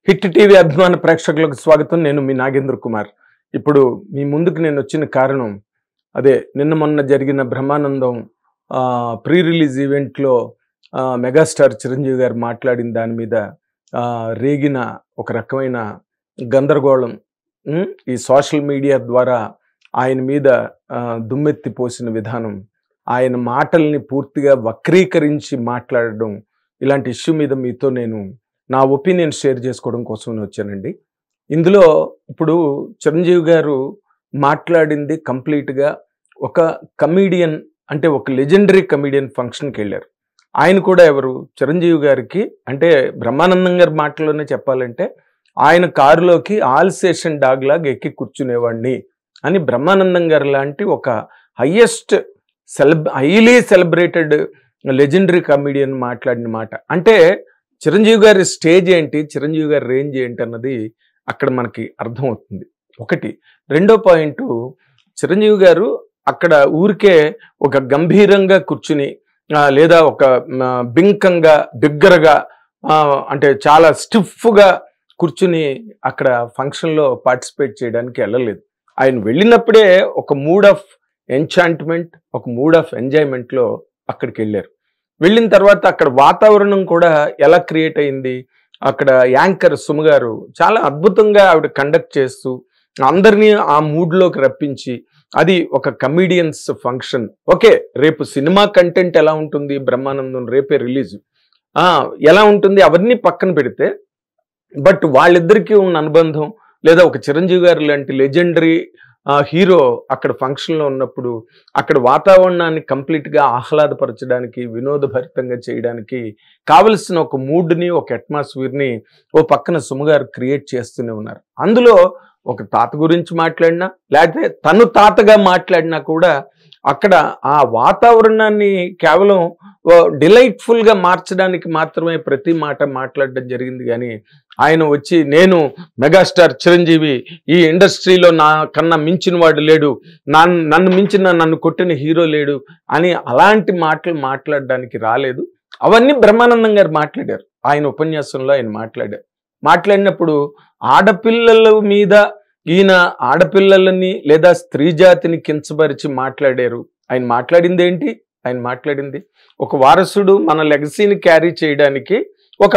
Hit TV అభిమాన ప్రేక్షకులకు స్వాగతం. నేను మీ నాగేంద్ర కుమార్. ఇప్పుడు మీ ముందుకు నేను వచ్చిన కారణం అదే నిన్న మొన్న జరిగిన బ్రహ్మానందం ప్రీ రిలీజ్ ఈవెంట్లో మెగాస్టార్ చిరంజీవి గారు మాట్లాడిన దాని మీద రేగిన ఒక రకమైన గందరగోళం ఈ సోషల్ మీడియా ద్వారా ఆయన మీద దుమ్మెత్తి పోసిన విధానం, ఆయన మాటల్ని పూర్తిగా వక్రీకరించి మాట్లాడడం, ఇలాంటి ఇష్యూ మీద మీతో నేను నా ఒపీనియన్ షేర్ చేసుకోవడం కోసం వచ్చానండి. ఇందులో ఇప్పుడు చిరంజీవి గారు మాట్లాడింది కంప్లీట్గా ఒక కమీడియన్, అంటే ఒక లెజెండరీ కమీడియన్ ఫంక్షన్కి వెళ్ళారు. ఆయన కూడా ఎవరు, చిరంజీవి గారికి అంటే బ్రహ్మానందం గారి మాటలోనే చెప్పాలంటే ఆయన కారులోకి ఆల్ స్టేషన్ డాగ్ లాగా ఎక్కి కూర్చునేవాడిని అని బ్రహ్మానందం గారు లాంటి ఒక హైలీ సెలబ్రేటెడ్ లెజెండరీ కమీడియన్ మాట్లాడిన మాట. అంటే చిరంజీవి గారి స్టేజ్ ఏంటి, చిరంజీవి గారి రేంజ్ ఏంటి అన్నది అక్కడ మనకి అర్థమవుతుంది. ఒకటి. రెండో పాయింట్, చిరంజీవి గారు అక్కడ ఊరికే ఒక గంభీరంగా కూర్చుని లేదా ఒక బింకంగా బిగ్గరగా అంటే చాలా స్టిఫ్గా కూర్చుని అక్కడ ఫంక్షన్లో పార్టిసిపేట్ చేయడానికి వెళ్ళలేదు. ఆయన వెళ్ళినప్పుడే ఒక మూడ్ ఆఫ్ ఎంచాంట్మెంట్, ఒక మూడ్ ఆఫ్ ఎంజాయ్మెంట్లో అక్కడికి వెళ్ళారు. వెళ్ళిన తర్వాత అక్కడ వాతావరణం కూడా ఎలా క్రియేట్ అయింది, అక్కడ యాంకర్ సుమ గారు చాలా అద్భుతంగా ఆవిడ కండక్ట్ చేస్తూ అందరినీ ఆ మూడ్లోకి రప్పించి, అది ఒక కమీడియన్స్ ఫంక్షన్. ఓకే, రేపు సినిమా కంటెంట్ ఎలా ఉంటుంది, బ్రహ్మానందం రేపే రిలీజ్ ఎలా ఉంటుంది అవన్నీ పక్కన పెడితే, బట్ వాళ్ళిద్దరికీ ఉన్న అనుబంధం లేదా ఒక చిరంజీవి గారు లాంటి లెజెండరీ హీరో అక్కడ ఫంక్షన్లో ఉన్నప్పుడు అక్కడ వాతావరణాన్ని కంప్లీట్గా ఆహ్లాదపరచడానికి, వినోదభరితంగా చేయడానికి కావలసిన ఒక మూడ్ని, ఒక అట్మాస్ఫియర్ని ఓ పక్కన సుమగారు క్రియేట్ చేస్తూనే ఉన్నారు. అందులో ఒక తాత గురించి మాట్లాడినా లేకపోతే తను తాతగా మాట్లాడినా కూడా అక్కడ ఆ వాతావరణాన్ని కేవలం డిలైట్ఫుల్గా మార్చడానికి మాత్రమే ప్రతి మాట మాట్లాడడం జరిగింది. కానీ ఆయన వచ్చి నేను మెగాస్టార్ చిరంజీవి, ఈ ఇండస్ట్రీలో నా కన్నా మించిన వాడు లేడు, నన్ను మించిన నన్ను కొట్టిన హీరో లేడు అని అలాంటి మాటలు మాట్లాడడానికి రాలేదు. అవన్నీ బ్రహ్మానందం గారు మాట్లాడారు. ఆయన ఉపన్యాసంలో ఆయన మాట్లాడినప్పుడు ఆడపిల్లల మీద ఈయన ఆడపిల్లలని లేదా స్త్రీ జాతిని కించపరిచి మాట్లాడారు. ఆయన మాట్లాడింది ఏంటి, ఆయన మాట్లాడింది ఒక వారసుడు మన లెగసీని క్యారీ చేయడానికి ఒక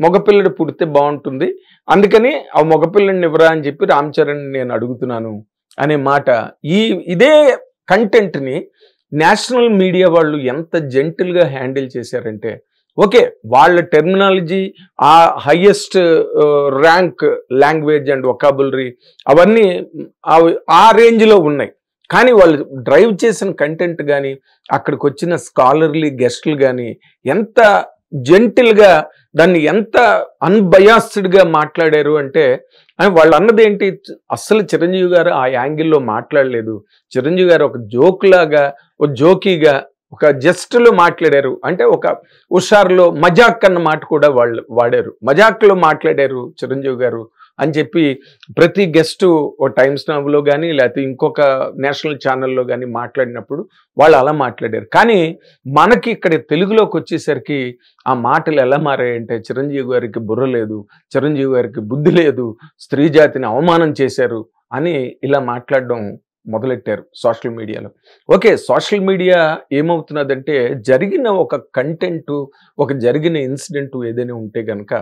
మగపిల్లడు పుడితే బాగుంటుంది, అందుకని ఆ మగపిల్లని ఇవ్వరా అని చెప్పి రామ్ చరణ్ నేను అడుగుతున్నాను అనే మాట. ఇదే కంటెంట్ని నేషనల్ మీడియా వాళ్ళు ఎంత జెంటిల్గా హ్యాండిల్ చేశారంటే, ఓకే వాళ్ళ టెర్మినాలజీ, ఆ highest rank language and vocabulary అవన్నీ ఆ రేంజ్లో ఉన్నాయి. కానీ వాళ్ళు డ్రైవ్ చేసిన కంటెంట్ కానీ అక్కడికి వచ్చిన స్కాలర్లీ గెస్టులు కానీ ఎంత జెంటిల్గా దాన్ని ఎంత అన్బయాస్డ్గా మాట్లాడారు అంటే, వాళ్ళు అన్నది ఏంటి, అస్సలు చిరంజీవి గారు ఆ యాంగిల్లో మాట్లాడలేదు. చిరంజీవి గారు ఒక జోక్లాగా, ఒక జోకీగా, ఒక జస్ట్లో మాట్లాడారు. అంటే ఒక హుషారులో మజాక్ అన్న మాట కూడా వాళ్ళు వాడారు. మజాక్లో మాట్లాడారు చిరంజీవి గారు అని చెప్పి ప్రతి గెస్టు ఓ టైమ్స్ నవ్లో కానీ లేకపోతే ఇంకొక నేషనల్ ఛానల్లో కానీ మాట్లాడినప్పుడు వాళ్ళు అలా మాట్లాడారు. కానీ మనకి ఇక్కడ తెలుగులోకి వచ్చేసరికి ఆ మాటలు ఎలా మారాయంటే, చిరంజీవి గారికి బుర్ర లేదు, చిరంజీవి గారికి బుద్ధి లేదు, స్త్రీ జాతిని అవమానం చేశారు అని ఇలా మాట్లాడడం మొదలెట్టారు సోషల్ మీడియాలో. ఓకే, సోషల్ మీడియా ఏమవుతున్నదంటే జరిగిన ఒక కంటెంటు, ఒక జరిగిన ఇన్సిడెంట్ ఏదైనా ఉంటే కనుక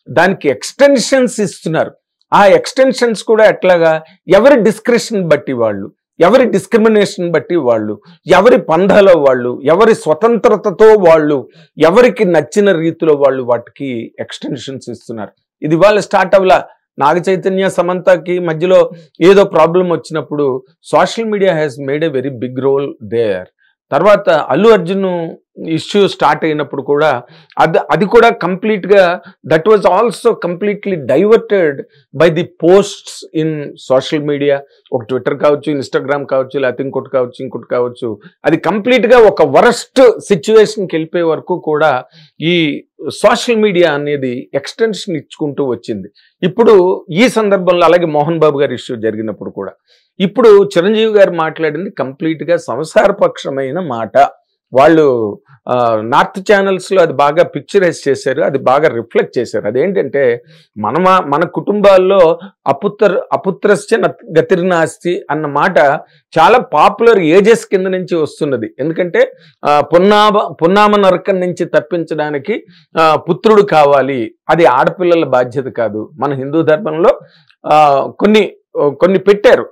దానికి ఎక్స్టెన్షన్స్ ఇస్తున్నారు. ఆ ఎక్స్టెన్షన్స్ కూడా ఎట్లాగా, ఎవరి డిస్క్రిప్షన్ బట్టి వాళ్ళు, ఎవరి డిస్క్రిమినేషన్ బట్టి వాళ్ళు, ఎవరి పంధాలో వాళ్ళు, ఎవరి స్వతంత్రతతో వాళ్ళు, ఎవరికి నచ్చిన రీతిలో వాళ్ళు వాటికి ఎక్స్టెన్షన్స్ ఇస్తున్నారు. ఇది వాళ్ళ స్టార్ట్ అవ్వలా. నాగ చైతన్య సమంతకి మధ్యలో ఏదో ప్రాబ్లం వచ్చినప్పుడు social media has made a very big role there. తర్వాత అల్లు అర్జున్ ఇష్యూ స్టార్ట్ అయినప్పుడు కూడా అది కూడా కంప్లీట్గా that was also completely diverted by the posts in social media. ఒక ట్విట్టర్ కావచ్చు, ఇన్స్టాగ్రామ్ కావచ్చు, లేకపోతే ఇంకోటి కావచ్చు, అది కంప్లీట్గా ఒక వరస్ట్ సిచ్యువేషన్కి వెళ్ళిపోయే వరకు కూడా ఈ సోషల్ మీడియా అనేది ఎక్స్టెన్షన్ ఇచ్చుకుంటూ వచ్చింది. ఇప్పుడు ఈ సందర్భంలో అలాగే మోహన్ బాబు గారి ఇష్యూ జరిగినప్పుడు కూడా ఇప్పుడు చిరంజీవి గారు మాట్లాడింది కంప్లీట్గా సంసారపక్షమైన మాట. వాళ్ళు నార్త్ ఛానల్స్లో అది బాగా పిక్చరైజ్ చేశారు, అది బాగా రిఫ్లెక్ట్ చేశారు. అదేంటంటే మన కుటుంబాల్లో అపుత్రస్య గతిర్నాస్తి అన్న మాట చాలా పాపులర్ ఏజెస్ కింద నుంచి వస్తున్నది. ఎందుకంటే పున్నామ నరకం నుంచి తప్పించడానికి పుత్రుడు కావాలి, అది ఆడపిల్లల బాధ్యత కాదు. మన హిందూ ధర్మంలో కొన్ని పెట్టారు.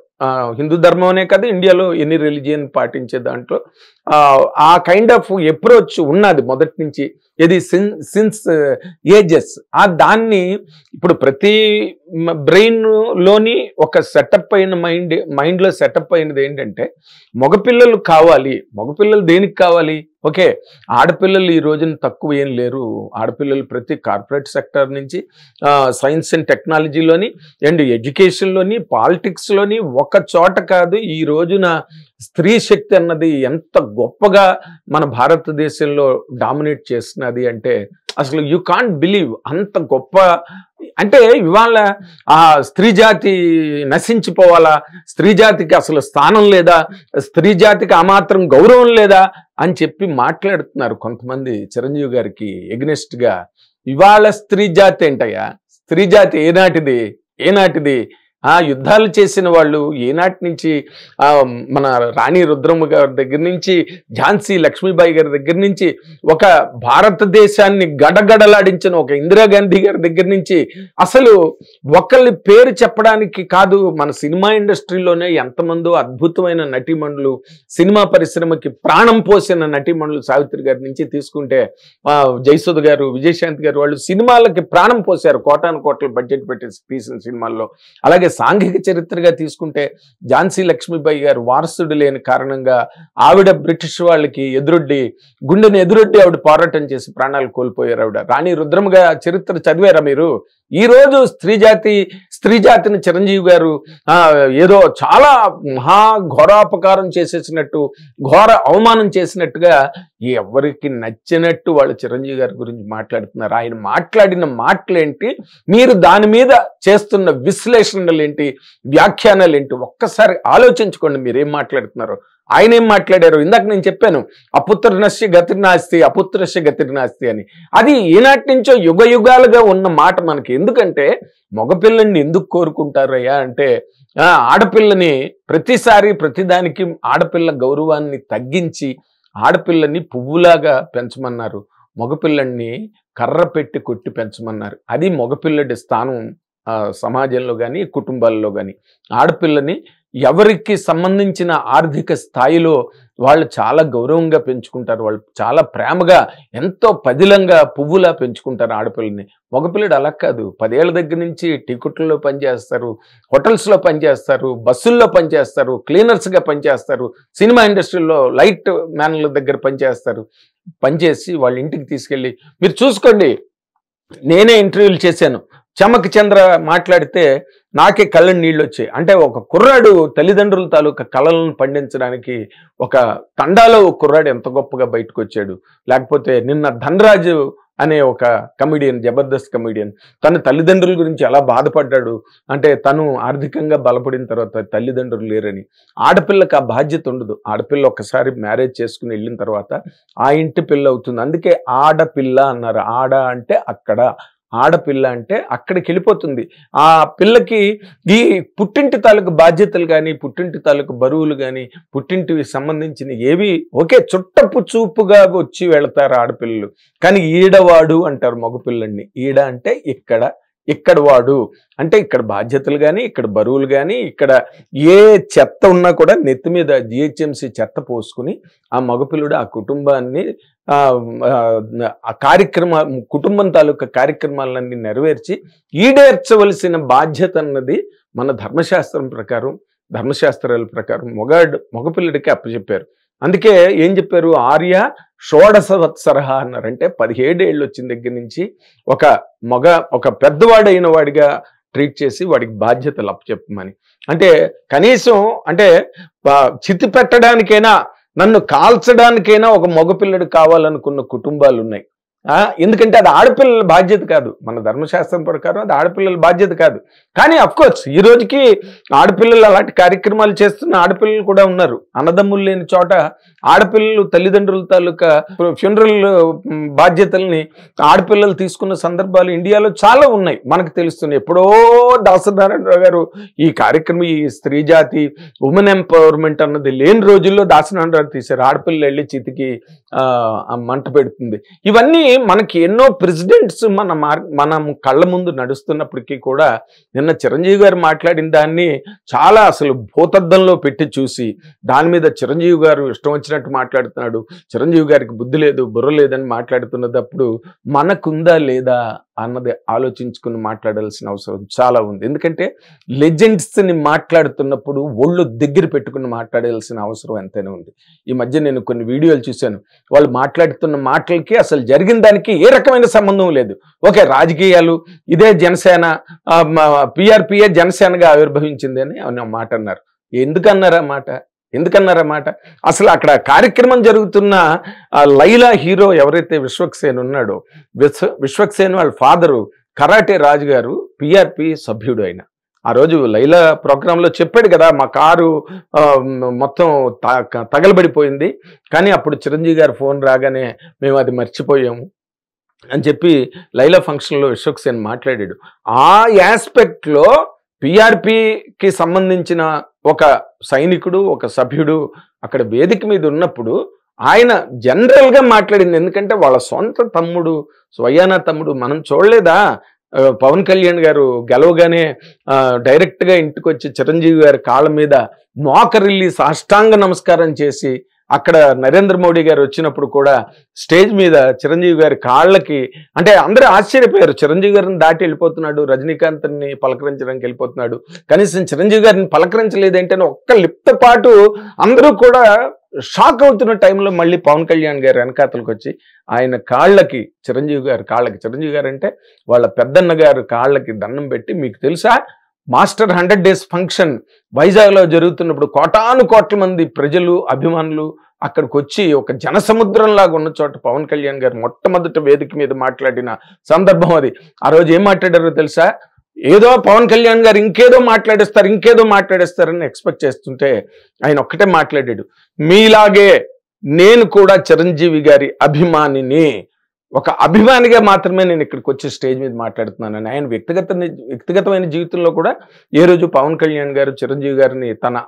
హిందూ ధర్మం అనే కాదు, ఇండియాలో ఎన్ని రిలీజియన్ పాటించే దాంట్లో ఆ కైండ్ ఆఫ్ అప్రోచ్ ఉన్నది మొదటి నుంచి. ఇది సిన్స్ ఏజెస్. దాన్ని ఇప్పుడు ప్రతి బ్రెయిన్లోని ఒక సెటప్ అయిన మైండ్లో సెటప్ అయినది ఏంటంటే మగపిల్లలు కావాలి. మగపిల్లలు దేనికి కావాలి? ఓకే, ఆడపిల్లలు ఈ రోజున తక్కువ ఏం లేరు. ఆడపిల్లలు ప్రతి కార్పొరేట్ సెక్టర్ నుంచి సైన్స్ అండ్ టెక్నాలజీలోని అండ్ ఎడ్యుకేషన్లోని పాలిటిక్స్లోని ఒక చోట కాదు. ఈ రోజున స్త్రీ శక్తి అన్నది ఎంత గొప్పగా మన భారతదేశంలో డామినేట్ చేస్తున్నది అంటే అసలు యూ కాంట్ బిలీవ్. అంత గొప్ప అంటే ఇవాళ ఆ స్త్రీ జాతి నశించిపోవాలా, స్త్రీ జాతికి అసలు స్థానం లేదా, స్త్రీ జాతికి ఆ మాత్రం గౌరవం లేదా అని చెప్పి మాట్లాడుతున్నారు కొంతమంది చిరంజీవి గారికి ఎగ్నెస్ట్గా. ఇవాళ స్త్రీ జాతి ఏంటయ్యా? స్త్రీ జాతి ఏనాటిది? యుద్ధాలు చేసిన వాళ్ళు ఏనాటి నుంచి, మన రాణి రుద్రమ్మ గారి దగ్గర నుంచి, ఝాన్సీ లక్ష్మీబాయి గారి దగ్గర నుంచి, ఒక భారతదేశాన్ని గడగడలాడించిన ఒక ఇందిరాగాంధీ గారి దగ్గర నుంచి, అసలు ఒకళ్ళ పేరు చెప్పడానికి కాదు, మన సినిమా ఇండస్ట్రీలోనే ఎంతమందో అద్భుతమైన నటీమణులు, సినిమా పరిశ్రమకి ప్రాణం పోసిన నటీమణులు, సావిత్రి గారి నుంచి తీసుకుంటే జయసుధ గారు, విజయశాంతి గారు, వాళ్ళు సినిమాలకి ప్రాణం పోసారు. కోటాను కోట్ల బడ్జెట్ పెట్టి తీసిన సినిమాల్లో. అలాగే సాంఘిక చరిత్రగా తీసుకుంటే ఝాన్సీ లక్ష్మీబాయి గారు వారసుడు లేని కారణంగా ఆవిడ బ్రిటిష్ వాళ్ళకి గుండెని ఎదురొడ్డి ఆవిడ పోరాటం చేసి ప్రాణాలు కోల్పోయారు. ఆవిడ రాణి రుద్రమ్మగా చరిత్ర చదివారా మీరు? ఈ రోజు స్త్రీ జాతిని చిరంజీవి గారు ఏదో చాలా ఘోరాపకారం చేసేసినట్టు, ఘోర అవమానం చేసినట్టుగా ఎవరికి నచ్చినట్టు వాళ్ళు చిరంజీవి గారి గురించి మాట్లాడుతున్నారు. ఆయన మాట్లాడిన మాటలేంటి, మీరు దాని మీద చేస్తున్న విశ్లేషణలు ఏంటి, వ్యాఖ్యానాలు ఏంటి, ఒక్కసారి ఆలోచించుకోండి మీరేం మాట్లాడుతున్నారో. ఆయన ఏం మాట్లాడారు? ఇందాక నేను చెప్పాను, అపుత్రస్య గతిర్నాస్తి అని. అది ఈనాటి నుంచో యుగాలుగా ఉన్న మాట మనకి. ఎందుకంటే మగపిల్లని ఎందుకు కోరుకుంటారయ్యా అంటే, ఆడపిల్లని ప్రతిదానికి ఆడపిల్ల గౌరవాన్ని తగ్గించి ఆడపిల్లని పువ్వులాగా పెంచమన్నారు, మగపిల్లల్ని కర్ర పెట్టి కొట్టి పెంచమన్నారు. అది మగపిల్లడి స్థానం సమాజంలో కానీ కుటుంబాల్లో కానీ. ఆడపిల్లని ఎవరికి సంబంధించిన ఆర్థిక స్థాయిలో వాళ్ళు చాలా గౌరవంగా పెంచుకుంటారు, వాళ్ళు చాలా ప్రేమగా ఎంతో పదిలంగా పువ్వులా పెంచుకుంటారు ఆడపిల్లని. మగపిల్లడు అలా కాదు. 10 ఏళ్ల దగ్గర నుంచి టికెట్లలో పనిచేస్తారు, హోటల్స్లో పనిచేస్తారు, బస్సుల్లో పనిచేస్తారు, క్లీనర్స్గా పనిచేస్తారు, సినిమా ఇండస్ట్రీలో లైట్ మ్యాన్ల దగ్గర పనిచేసి వాళ్ళ ఇంటికి తీసుకెళ్ళి మీరు చూసుకోండి. నేనే ఇంటర్వ్యూలు చేశాను. చమక్ చంద్ర మాట్లాడితే నాకే కళ్ళని నీళ్ళు వచ్చాయి. అంటే ఒక కుర్రాడు తల్లిదండ్రుల తాలూకా కళలను పండించడానికి ఒక తండాలో ఒక కుర్రాడు ఎంత గొప్పగా బయటకు వచ్చాడు. లేకపోతే నిన్న ధనరాజు అనే ఒక కమిడియన్, జబర్దస్త్ కమిడియన్, తన తల్లిదండ్రుల గురించి ఎలా బాధపడ్డాడు అంటే, తను ఆర్థికంగా బలపడిన తర్వాత తల్లిదండ్రులు లేరని. ఆడపిల్లకి ఆ బాధ్యత ఉండదు. ఆడపిల్ల ఒక్కసారి మ్యారేజ్ చేసుకుని వెళ్ళిన తర్వాత ఆ ఇంటి పిల్ల అవుతుంది. అందుకే ఆడపిల్ల అన్నారు. ఆడ అంటే అక్కడ, ఆడపిల్ల అంటే అక్కడికి వెళ్ళిపోతుంది. ఆ పిల్లకి ఈ పుట్టింటి తాలూకు బాధ్యతలు కానీ, పుట్టింటి తాలూకు బరువులు కానీ, పుట్టింటివి సంబంధించిన ఏవి ఒకే చుట్టపు చూపుగా వచ్చి వెళతారు ఆడపిల్లలు. కానీ ఈడవాడు అంటారు మగపిల్లల్ని. ఈడ అంటే ఇక్కడ వాడు అంటే ఇక్కడ బాధ్యతలు కానీ, ఇక్కడ బరువులు కానీ, ఇక్కడ ఏ చెత్త ఉన్నా కూడా నెత్తి మీద జిహెచ్ఎంసీ చెత్త పోసుకుని ఆ మగపిల్లుడు ఆ కుటుంబాన్ని కుటుంబం తాలూకా కార్యక్రమాలన్నీ నెరవేర్చి ఈడేర్చవలసిన బాధ్యత అన్నది మన ధర్మశాస్త్రాల ప్రకారం మగపిల్లడికి అప్పచెప్పారు. అందుకే ఏం చెప్పారు? ఆర్య షోడశవత్సరహ అన్నారు. అంటే 17 ఏళ్ళు వచ్చిన దగ్గర నుంచి ఒక పెద్దవాడైన వాడిగా ట్రీట్ చేసి వాడికి బాధ్యతలు అప్పచెప్పమని. అంటే కనీసం అంటే చితి పెట్టడానికైనా, నన్ను కాల్చడానికైనా ఒక మగపిల్లడు కావాలనుకున్న కుటుంబాలు ఉన్నాయి. ఎందుకంటే అది ఆడపిల్లల బాధ్యత కాదు, మన ధర్మశాస్త్రం ప్రకారం అది ఆడపిల్లల బాధ్యత కాదు. కానీ అఫ్కోర్స్ ఈ రోజుకి ఆడపిల్లలు అలాంటి కార్యక్రమాలు చేస్తున్న ఆడపిల్లలు కూడా ఉన్నారు. అన్నదమ్ములు లేని చోట ఆడపిల్లలు తల్లిదండ్రుల తాలూకా ఫ్యూనరల్ బాధ్యతల్ని ఆడపిల్లలు తీసుకున్న సందర్భాలు ఇండియాలో చాలా ఉన్నాయి, మనకు తెలుస్తున్నాయి. ఎప్పుడో దాసనారాయణరావు గారు ఈ కార్యక్రమం, ఈ స్త్రీ జాతి ఉమెన్ ఎంపవర్మెంట్ అన్నది లేని రోజుల్లో దాసనారాయణరావు తీశారు. ఆడపిల్లలు వెళ్ళి చితికి మంట పెడుతుంది. ఇవన్నీ మనకి ఎన్నో ప్రెసిడెంట్స్ మనం కళ్ళ ముందు నడుస్తున్నప్పటికీ కూడా నిన్న చిరంజీవి గారు మాట్లాడిన దాన్ని చాలా అసలు భూతద్దంలో పెట్టి చూసి దాని మీద చిరంజీవి గారు ఇష్టం వచ్చినట్టు మాట్లాడుతున్నాడు, చిరంజీవి గారికి బుద్ధి లేదు బుర్ర లేదని మాట్లాడుతున్నప్పుడు మనకుందా లేదా అన్నది ఆలోచించుకుని మాట్లాడాల్సిన అవసరం చాలా ఉంది. ఎందుకంటే లెజెండ్స్ని మాట్లాడుతున్నప్పుడు ఒళ్ళు దగ్గర పెట్టుకుని మాట్లాడాల్సిన అవసరం ఎంతైనా ఉంది. ఈ మధ్య నేను కొన్ని వీడియోలు చూశాను, వాళ్ళు మాట్లాడుతున్న మాటలకి అసలు జరిగిన దానికి ఏ రకమైన సంబంధం లేదు. ఓకే, రాజకీయాలు ఇదే జనసేన పిఆర్పిఏ జనసేనగా ఆవిర్భవించింది అని మాట అన్నారు. ఎందుకన్నారా మాట అసలు అక్కడ కార్యక్రమం జరుగుతున్న లైలా హీరో ఎవరైతే విశ్వక్సేన్ ఉన్నాడో, విశ్వక్సేన్ వాళ్ళ ఫాదరు కరాటే రాజు గారు పిఆర్పి సభ్యుడు. ఆయన ఆ రోజు లైలా ప్రోగ్రాంలో చెప్పాడు కదా, మా కారు మొత్తం తగలబడిపోయింది, కానీ అప్పుడు చిరంజీవి గారు ఫోన్ రాగానే మేము అది మర్చిపోయాము అని చెప్పి లైలా ఫంక్షన్లో విశ్వక్సేన్ మాట్లాడాడు. ఆ యాస్పెక్ట్లో పిఆర్పికి సంబంధించిన ఒక సైనికుడు, ఒక సభ్యుడు అక్కడ వేదిక మీద ఉన్నప్పుడు ఆయన జనరల్గా మాట్లాడింది. ఎందుకంటే వాళ్ళ సొంత తమ్ముడు, స్వయానా తమ్ముడు. మనం చూడలేదా పవన్ కళ్యాణ్ గారు గెలవగానే డైరెక్ట్గా ఇంటికి వచ్చి చిరంజీవి గారి కాళ్ళ మీద మోకరిల్లి సాష్టాంగ నమస్కారం చేసి, అక్కడ నరేంద్ర మోడీ గారు వచ్చినప్పుడు కూడా స్టేజ్ మీద చిరంజీవి గారి కాళ్ళకి, అంటే అందరూ ఆశ్చర్యపోయారు, చిరంజీవి గారిని దాటి వెళ్ళిపోతున్నాడు, రజనీకాంత్ని పలకరించడానికి వెళ్ళిపోతున్నాడు, కనీసం చిరంజీవి గారిని పలకరించలేదంటే ఒక్క లిప్త పాటు అందరూ కూడా షాక్ అవుతున్న టైంలో మళ్ళీ పవన్ కళ్యాణ్ గారు వెనకాతలకు వచ్చి ఆయన కాళ్ళకి, చిరంజీవి గారు అంటే వాళ్ళ పెద్దన్న గారు కాళ్ళకి దండం పెట్టి, మీకు తెలుసా మాస్టర్ 100 days ఫంక్షన్ వైజాగ్లో జరుగుతున్నప్పుడు కోటాను మంది ప్రజలు, అభిమానులు అక్కడికి వచ్చి ఒక జనసముద్రంలాగా ఉన్న చోట పవన్ కళ్యాణ్ గారు మొట్టమొదటి వేదిక మీద మాట్లాడిన సందర్భం అది. ఆ రోజు ఏం మాట్లాడారో తెలుసా? ఏదో పవన్ కళ్యాణ్ గారు ఇంకేదో మాట్లాడేస్తారని ఎక్స్పెక్ట్ చేస్తుంటే ఆయన ఒక్కటే మాట్లాడాడు, మీలాగే నేను కూడా చిరంజీవి గారి అభిమానిని, ఒక అభిమానిగా మాత్రమే నేను ఇక్కడికి వచ్చి స్టేజ్ మీద మాట్లాడుతున్నానని. ఆయన వ్యక్తిగతమైన జీవితంలో కూడా ఏ రోజు పవన్ కళ్యాణ్ గారు చిరంజీవి గారిని తన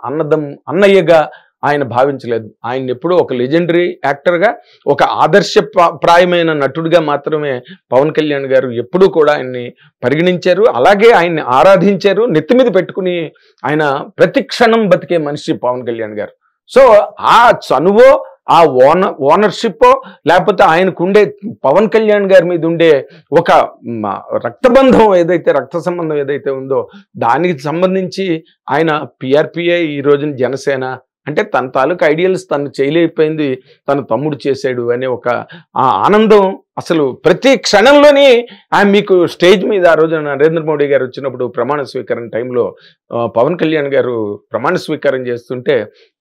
అన్నయ్యగా ఆయన భావించలేదు. ఆయన ఎప్పుడూ ఒక లెజెండరీ యాక్టర్గా, ఒక ఆదర్శప్రాయమైన నటుడిగా మాత్రమే పవన్ కళ్యాణ్ గారు ఎప్పుడూ కూడా ఆయన్ని పరిగణించారు, అలాగే ఆయన్ని ఆరాధించారు, నెత్తి మీద పెట్టుకుని ఆయన ప్రతి క్షణం బతికే మనిషి పవన్ కళ్యాణ్ గారు. సో ఆ చనువో, ఆ ఓనర్షిప్, లేకపోతే ఆయనకుండే పవన్ కళ్యాణ్ గారి మీద ఉండే ఒక రక్తబంధం ఏదైతే, రక్త సంబంధం ఏదైతే ఉందో దానికి సంబంధించి ఆయన పిఆర్పిఏ ఈ రోజున జనసేన అంటే తన తాలూకు ఐడియల్స్ తను చేయలేకపోయింది, తన తమ్ముడు చేశాడు అనే ఒక ఆ ఆనందం అసలు ప్రతి క్షణంలోని ఆయన మీకు స్టేజ్ మీద ఆ రోజు నరేంద్ర మోడీ గారు వచ్చినప్పుడు ప్రమాణ స్వీకారం టైంలో పవన్ కళ్యాణ్ గారు ప్రమాణ స్వీకారం చేస్తుంటే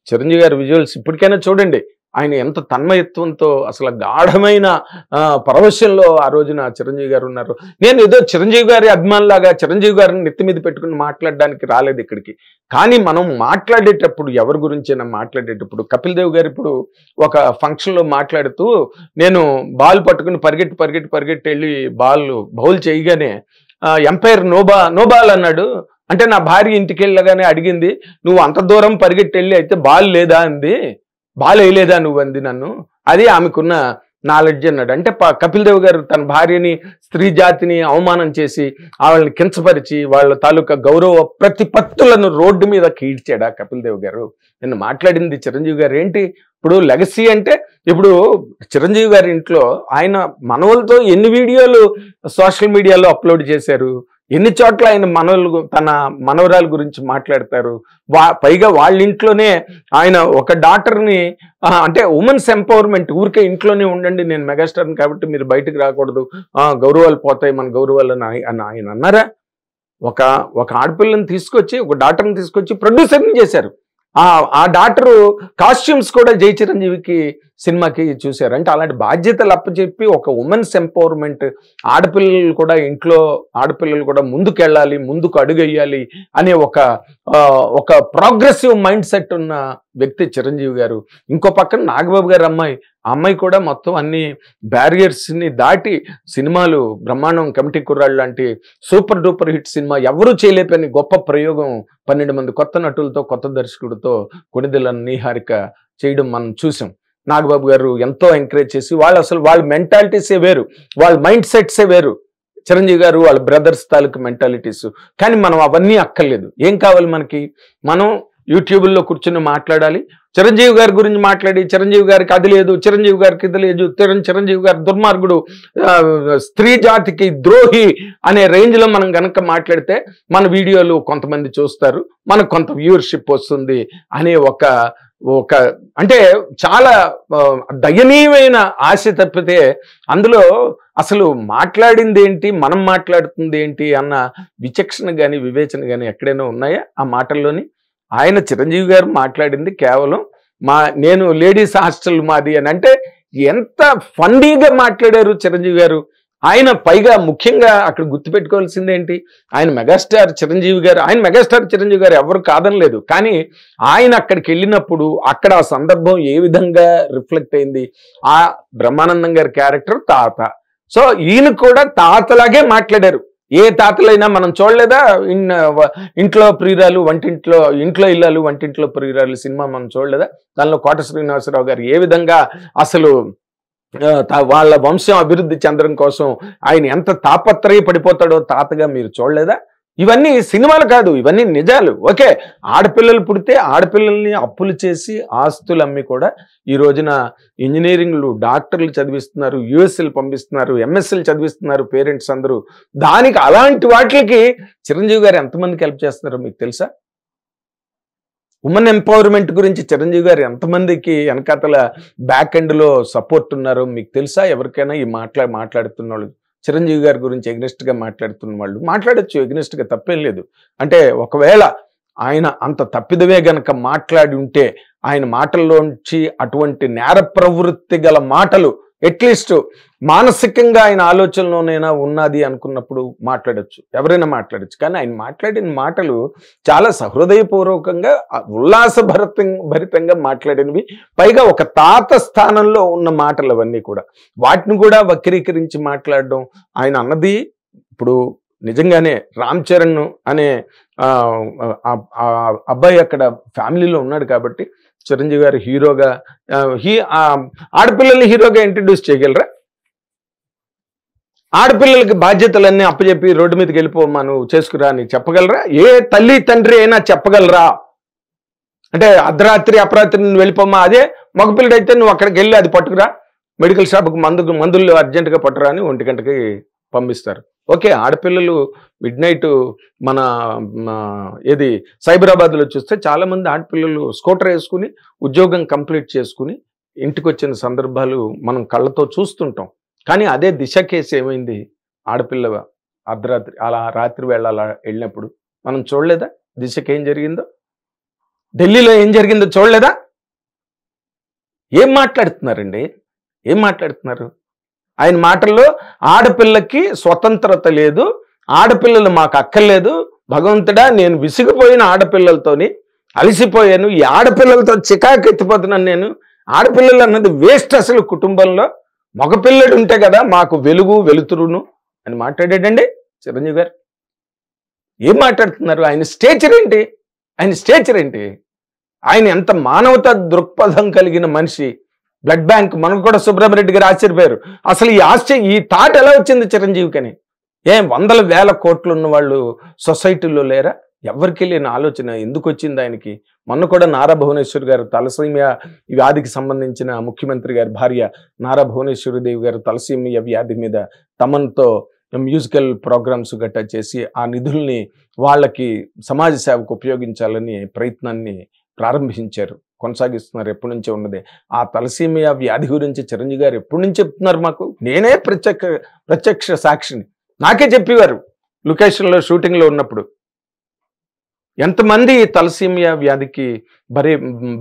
చిరంజీవి గారి విజువల్స్ ఇప్పటికైనా చూడండి, ఆయన ఎంత తన్మయత్వంతో అసలు గాఢమైన పరవశంలో ఆ రోజున చిరంజీవి గారు ఉన్నారు. నేను ఏదో చిరంజీవి గారి అభిమానులాగా చిరంజీవి గారిని నెత్తి మీద పెట్టుకుని మాట్లాడడానికి రాలేదు ఇక్కడికి. కానీ మనం మాట్లాడేటప్పుడు, ఎవరి గురించైనా మాట్లాడేటప్పుడు, కపిల్ దేవ్ గారు ఇప్పుడు ఒక ఫంక్షన్లో మాట్లాడుతూ నేను బాల్ పట్టుకుని పరిగెట్టి వెళ్ళి బౌల్ చేయగానే ఎంపైర్ నోబాల్ అన్నాడు. అంటే నా భార్య ఇంటికి వెళ్ళగానే అడిగింది, నువ్వు అంత దూరం పరిగెట్టి వెళ్ళి అయితే బాల్ లేదా అంది, బాల్ వేయలేదా నువ్వు అంది నన్ను, అది ఆమెకున్న నాలెడ్జ్ అన్నాడు. అంటే కపిల్ దేవ్ గారు తన భార్యని, స్త్రీ జాతిని అవమానం చేసి, వాళ్ళని కించపరిచి, వాళ్ళ తాలూకా గౌరవ ప్రతిపత్తులను రోడ్డు మీద కీడ్చాడా కపిల్ దేవ్ గారు? నిన్ను మాట్లాడింది చిరంజీవి గారు. ఏంటి ఇప్పుడు లెగసీ అంటే, ఇప్పుడు చిరంజీవి గారి ఇంట్లో ఆయన మనవలతో ఎన్ని వీడియోలు సోషల్ మీడియాలో అప్లోడ్ చేశారు, ఎన్ని చోట్ల ఆయన తన మనవరాల గురించి మాట్లాడతారు. పైగా వాళ్ళ ఇంట్లోనే ఆయన ఒక డాక్టర్ని, అంటే ఉమెన్స్ ఎంపవర్మెంట్, ఊరికే ఇంట్లోనే ఉండండి, నేను మెగాస్టార్ని కాబట్టి మీరు బయటకు రాకూడదు, గౌరవాలు పోతాయి మన గౌరవాలు అని ఆయన అన్నారా? ఒక ఆడపిల్లని తీసుకొచ్చి, ఒక డాక్టర్ని తీసుకొచ్చి ప్రొడ్యూసర్ని చేశారు. ఆ డాక్టరు కాస్ట్యూమ్స్ కూడా జై చిరంజీవికి సినిమాకి చూశారు. అంటే అలాంటి బాధ్యతలు అప్పచెప్పి ఒక ఉమెన్స్ ఎంపవర్మెంట్, ఆడపిల్లలు కూడా ముందుకెళ్ళాలి, ముందుకు అడుగేయాలి అనే ఒక ప్రోగ్రెసివ్ మైండ్ సెట్ ఉన్న వ్యక్తి చిరంజీవి గారు. ఇంకో పక్కన నాగబాబు గారు అమ్మాయి, ఆ అమ్మాయి కూడా మొత్తం అన్ని బ్యారియర్స్ని దాటి సినిమాలు బ్రహ్మాండం, కమిటీ కుర్రాళ్ళు లాంటి సూపర్ డూపర్ హిట్ సినిమా ఎవరూ చేయలేపని గొప్ప ప్రయోగం 12 మంది కొత్త నటులతో, కొత్త దర్శకుడితో కొణిదెల నీహారిక చేయడం మనం చూసాం. నాగబాబు గారు ఎంతో ఎంకరేజ్ చేసి వాళ్ళ మెంటాలిటీసే వేరు, వాళ్ళ మైండ్ సెట్సే వేరు. చిరంజీవి గారు వాళ్ళ బ్రదర్స్ తాలూకు మెంటాలిటీస్. కానీ మనం అవన్నీ అక్కర్లేదు. ఏం కావాలి మనకి? మనం యూట్యూబ్లో కూర్చుని మాట్లాడాలి, చిరంజీవి గారి గురించి మాట్లాడి చిరంజీవి గారికి అది లేదు, చిరంజీవి గారికి ఇది లేదు, చిరంజీవి గారి దుర్మార్గుడు, స్త్రీ జాతికి ద్రోహి అనే రేంజ్లో మనం గనక మాట్లాడితే మన వీడియోలు కొంతమంది చూస్తారు, మనకు కొంత వ్యూవర్షిప్ వస్తుంది అనే ఒక అంటే చాలా దయనీయమైన ఆశ తప్పితే అందులో అసలు మాట్లాడింది ఏంటి, మనం మాట్లాడుతుంది ఏంటి అన్న విచక్షణ కానీ వివేచన కానీ ఎక్కడైనా ఉన్నాయా ఆ మాటల్లోని? ఆయన చిరంజీవి గారు మాట్లాడింది కేవలం నేను లేడీస్ హాస్టల్ మాది అని. అంటే ఎంత ఫండీగా మాట్లాడారు చిరంజీవి గారు. ఆయన పైగా ముఖ్యంగా అక్కడ గుర్తుపెట్టుకోవాల్సింది ఏంటి, ఆయన మెగాస్టార్ చిరంజీవి గారు ఎవరు కాదనలేదు. కానీ ఆయన అక్కడికి వెళ్ళినప్పుడు అక్కడ ఆ సందర్భం ఏ విధంగా రిఫ్లెక్ట్ అయింది, ఆ బ్రహ్మానందం గారి క్యారెక్టర్ తాత. సో ఈయన కూడా తాతలాగే మాట్లాడారు. ఏ తాతలైనా మనం చూడలేదా? ఇంట్లో ప్రియురాలు ఇంట్లో ఇల్లాలు వంటింట్లో ప్రియురాలు సినిమా మనం చూడలేదా? దానిలో కోట శ్రీనివాసరావు గారు ఏ విధంగా అసలు వాళ్ళ వంశం అభివృద్ధి చెందడం కోసం ఆయన ఎంత తాపత్రయపడిపోతాడో తాతగా మీరు చూడలేదా? ఇవన్నీ సినిమాలు కాదు, ఇవన్నీ నిజాలు. ఓకే, ఆడపిల్లలు పుడితే ఆడపిల్లల్ని అప్పులు చేసి ఆస్తులు అమ్మి కూడా ఈ రోజున ఇంజనీరింగ్లు, డాక్టర్లు చదివిస్తున్నారు, యుఎస్ఎల్ పంపిస్తున్నారు, ఎంఎస్ఎల్ చదివిస్తున్నారు పేరెంట్స్ అందరూ. దానికి అలాంటి వాటికి చిరంజీవి గారు ఎంతమందికి హెల్ప్ చేస్తున్నారో మీకు తెలుసా? ఉమెన్ ఎంపవర్మెంట్ గురించి చిరంజీవి గారు ఎంతమందికి వెనకాతల బ్యాక్ ఎండ్లో సపోర్ట్ ఉన్నారో మీకు తెలుసా? ఎవరికైనా ఈ మాట్లాడుతున్న వాళ్ళు, చిరంజీవి గారి గురించి ఎగ్నెస్ట్గా మాట్లాడుతున్న వాళ్ళు మాట్లాడచ్చు, ఎగ్నెస్ట్గా తప్పేం లేదు. అంటే ఒకవేళ ఆయన అంత తప్పిదవే గనక మాట్లాడి ఉంటే, ఆయన మాటల్లోంచి అటువంటి నేర ప్రవృత్తి గల మాటలు అట్లీస్ట్ మానసికంగా ఆయన ఆలోచనలోనైనా ఉన్నది అనుకున్నప్పుడు మాట్లాడచ్చు, ఎవరైనా మాట్లాడచ్చు. కానీ ఆయన మాట్లాడిన మాటలు చాలా సహృదయపూర్వకంగా, భరితంగా మాట్లాడినవి. పైగా ఒక తాత స్థానంలో ఉన్న మాటలు అవన్నీ కూడా. వాటిని కూడా వక్రీకరించి మాట్లాడడం. ఆయన అన్నది ఇప్పుడు నిజంగానే రామ్ చరణ్ అనే అబ్బాయి అక్కడ ఫ్యామిలీలో ఉన్నాడు కాబట్టి చిరంజీవి గారు హీరోగా ఆడపిల్లల్ని హీరోగా ఇంట్రడ్యూస్ చేయగలరా? ఆడపిల్లలకి బాధ్యతలన్నీ అప్పచెప్పి రోడ్డు మీదకి వెళ్ళిపోమ్మా నువ్వు చేసుకురా అని చెప్పగలరా? ఏ తల్లి తండ్రి అయినా చెప్పగలరా? అంటే అర్ధరాత్రి అపరాత్రి నువ్వు వెళ్ళిపోమ్మా, అదే మగపిల్లడైతే నువ్వు అక్కడికి వెళ్ళి అది పట్టుకురా, మెడికల్ షాప్కి మందులు అర్జెంటుగా పట్టురా అని 1 గంటకి పంపిస్తారు. ఓకే, ఆడపిల్లలు మిడ్ నైట్ మన ఏది సైబరాబాద్లో చూస్తే చాలామంది ఆడపిల్లలు స్కూటర్ వేసుకుని ఉద్యోగం కంప్లీట్ చేసుకుని ఇంటికి వచ్చిన సందర్భాలు మనం కళ్ళతో చూస్తుంటాం. కానీ అదే దిశ కేసు ఏమైంది? ఆడపిల్ల అర్ధరాత్రి అలా రాత్రి వేళ అలా వెళ్ళినప్పుడు మనం చూడలేదా? దిశకి ఏం జరిగిందో, ఢిల్లీలో ఏం జరిగిందో చూడలేదా? ఏం మాట్లాడుతున్నారండి, ఏం మాట్లాడుతున్నారు? ఆయన మాటల్లో ఆడపిల్లకి స్వతంత్రత లేదు, ఆడపిల్లలు మాకు అక్కర్లేదు, భగవంతుడా నేను విసిగిపోయిన ఆడపిల్లలతోని అలసిపోయాను, ఈ ఆడపిల్లలతో చికాకు ఎత్తిపోతున్నాను నేను, ఆడపిల్లలు అన్నది వేస్ట్ అసలు కుటుంబంలో, మగపిల్లడు ఉంటే కదా మాకు వెలుగు వెలుతురును అని మాట్లాడాడండి చిరంజీవి గారు. ఏం మాట్లాడుతున్నారు? ఆయన స్టేచర్ ఏంటి? ఆయన ఎంత మానవతా దృక్పథం కలిగిన మనిషి. బ్లడ్ బ్యాంక్, మనకు కూడా సుబ్రహ్మరెడ్డి గారు ఆశ్చర్యపోయారు. అసలు ఈ థాట్ ఎలా వచ్చింది చిరంజీవికని? వందల వేల కోట్లు ఉన్న వాళ్ళు సొసైటీలో లేరా? ఎవరికి లేని ఆలోచన ఎందుకు వచ్చింది ఆయనకి? మొన్న కూడా నారా భువనేశ్వర్ గారు తలసీమియా వ్యాధికి సంబంధించిన ముఖ్యమంత్రి గారి భార్య నారా భువనేశ్వరి దేవి గారు తలసీమియా వ్యాధి మీద తమన్తో మ్యూజికల్ ప్రోగ్రామ్స్ గట్టా చేసి ఆ నిధుల్ని వాళ్ళకి సమాజ సేవకు ఉపయోగించాలని ప్రయత్నాన్ని ప్రారంభించారు, కొనసాగిస్తున్నారు. ఎప్పటి నుంచో ఉన్నదే. ఆ తలసీమియా వ్యాధి గురించి చిరంజీవి గారు ఎప్పటి నుంచి చెప్తున్నారు మాకు? నేనే ప్రత్యక్ష సాక్షిని. నాకే చెప్పేవారు లొకేషన్లో షూటింగ్లో ఉన్నప్పుడు. ఎంతమంది తలసీమియా వ్యాధికి